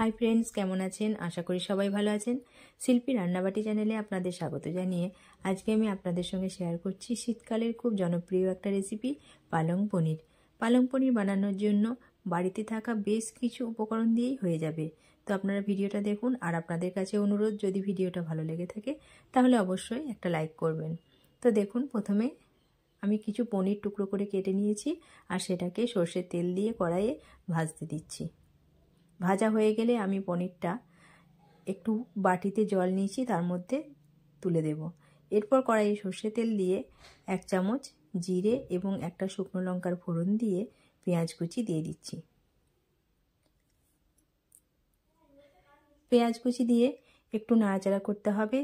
Hi friends, কেমন আছেন? আশা করি সবাই ভালো আছেন। শিল্পী রান্নাবাটি চ্যানেলে আপনাদের স্বাগত জানিয়ে আজকে আমি আপনাদের সঙ্গে শেয়ার করছি শীতকালের খুব জনপ্রিয় একটা রেসিপি, পালং পনির। পালং পনির বানানোর জন্য বাড়িতে থাকা বেশ কিছু উপকরণ দিয়েই হয়ে যাবে। তো আপনারা ভিডিওটা দেখুন, আর আপনাদের কাছে অনুরোধ, যদি ভিডিওটা ভালো লেগে থাকে তাহলে অবশ্যই একটা লাইক করবেন। তো দেখুন, প্রথমে আমি কিছু পনির টুকরো করে কেটে নিয়েছি আর সেটাকে সর্ষের তেল দিয়ে কড়াইয়ে ভাজতে দিচ্ছি। ভাজা হয়ে গেলে আমি পনিরটা একটু বাটিতে জল নিয়েছি, তার মধ্যে তুলে দেব। এরপর কড়াইয়ে সর্ষের তেল দিয়ে 1 চামচ জিরে এবং একটা শুকনো লঙ্কার ফোড়ন দিয়ে পেঁয়াজ কুচি দিয়ে দিচ্ছি। পেঁয়াজ কুচি দিয়ে একটু নাড়াচাড়া করতে হবে।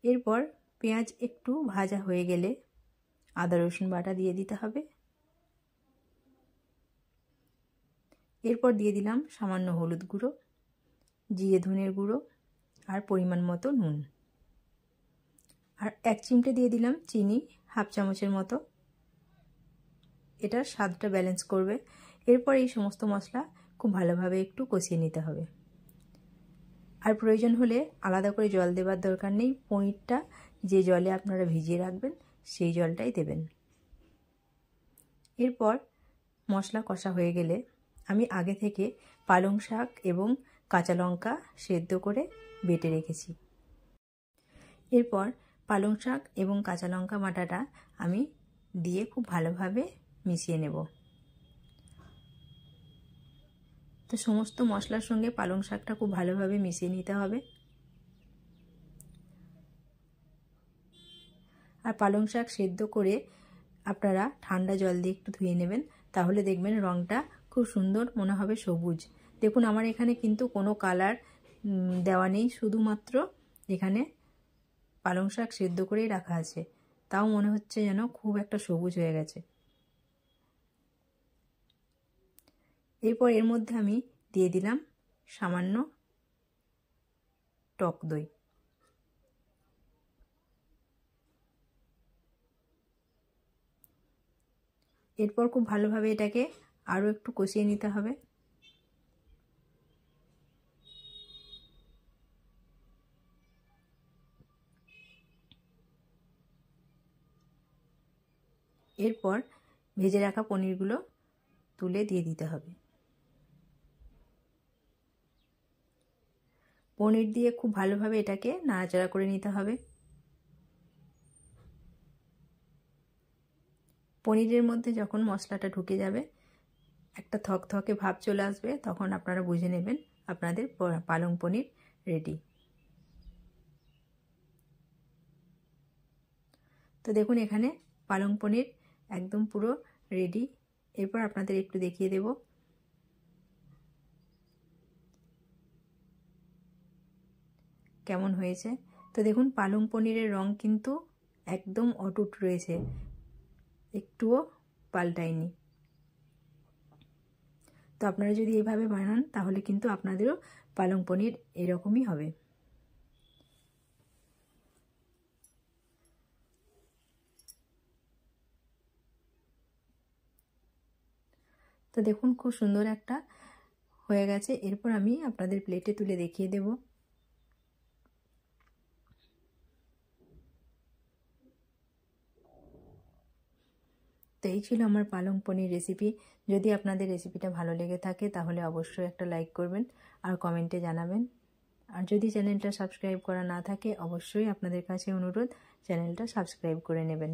এরপর পেঁয়াজ একটু ভাজা হয়ে গেলে আদা রসুন বাটা দিয়ে দিতে হবে। এরপর দিয়ে দিলাম সামান্য হলুদ গুঁড়ো, জিরে ধনের গুঁড়ো আর পরিমাণ মতো নুন, আর 1 চিমটে দিয়ে দিলাম চিনি, 1/2 চামচের মতো। এটার স্বাদটা ব্যালেন্স করবে। এরপর এই সমস্ত মশলা খুব ভালোভাবে একটু কষিয়ে নিতে হবে। আর প্রয়োজন হলে আলাদা করে জল দেওয়ার দরকার নেই। পনিরটা যে জলে আপনারা ভিজিয়ে রাখবেন সেই জলটাই দেবেন। এরপর মশলা কষা হয়ে গেলে আমি আগে থেকে পালং শাক এবং কাঁচা লঙ্কা সেদ্ধ করে বেটে রেখেছি। এরপর পালং শাক এবং কাঁচা লঙ্কা বাটাটা আমি দিয়ে খুব ভালোভাবে মিশিয়ে নেব। তো সমস্ত মশলার সঙ্গে পালং শাকটা খুব ভালোভাবে মিশিয়ে নিতে হবে। আর পালং শাক সেদ্ধ করে আপনারা ঠান্ডা জল দিয়ে একটু ধুয়ে নেবেন, তাহলে দেখবেন রঙটা খুব সুন্দর মনে হবে, সবুজ। দেখুন, আমার এখানে কিন্তু কোনো কালার দেওয়া নেই, শুধুমাত্র এখানে পালং শাক সেদ্ধ করেই রাখা আছে, তাও মনে হচ্ছে যেন খুব একটা সবুজ হয়ে গেছে। এরপর এর মধ্যে আমি দিয়ে দিলাম সামান্য টক দই। এরপর খুব ভালোভাবে এটাকে আরও একটু কষিয়ে নিতে হবে। এরপর ভেজে রাখা পনিরগুলো তুলে দিয়ে দিতে হবে। পনির দিয়ে খুব ভালোভাবে এটাকে নাড়াচাড়া করে নিতে হবে। পনিরের মধ্যে যখন মশলাটা ঢুকে যাবে, একটা থকথকে ভাব চলে আসবে, তখন আপনারা বুঝে নেবেন আপনাদের পালং পনির রেডি। তো দেখুন, এখানে পালং পনির একদম পুরো রেডি। এরপর আপনাদের একটু দেখিয়ে দেব কেমন হয়েছে। তো দেখুন, পালং পনিরের রং কিন্তু একদম অটুট রয়েছে, একটুও পাল্টায়নি। তো আপনারা যদি এইভাবে বানান তাহলে কিন্তু আপনাদেরও পালং পনির এরকমই হবে। তো দেখুন, খুব সুন্দর একটা হয়ে গেছে। এরপর আমি আপনাদের প্লেটে তুলে দেখিয়ে দেব। তো এই ছিল আমার পালং পনির রেসিপি। যদি আপনাদের রেসিপিটা ভালো লেগে থাকে তাহলে অবশ্যই একটা লাইক করবেন আর কমেন্টে জানাবেন। আর যদি চ্যানেলটা সাবস্ক্রাইব করা না থাকে অবশ্যই আপনাদের কাছে অনুরোধ, চ্যানেলটা সাবস্ক্রাইব করে নেবেন।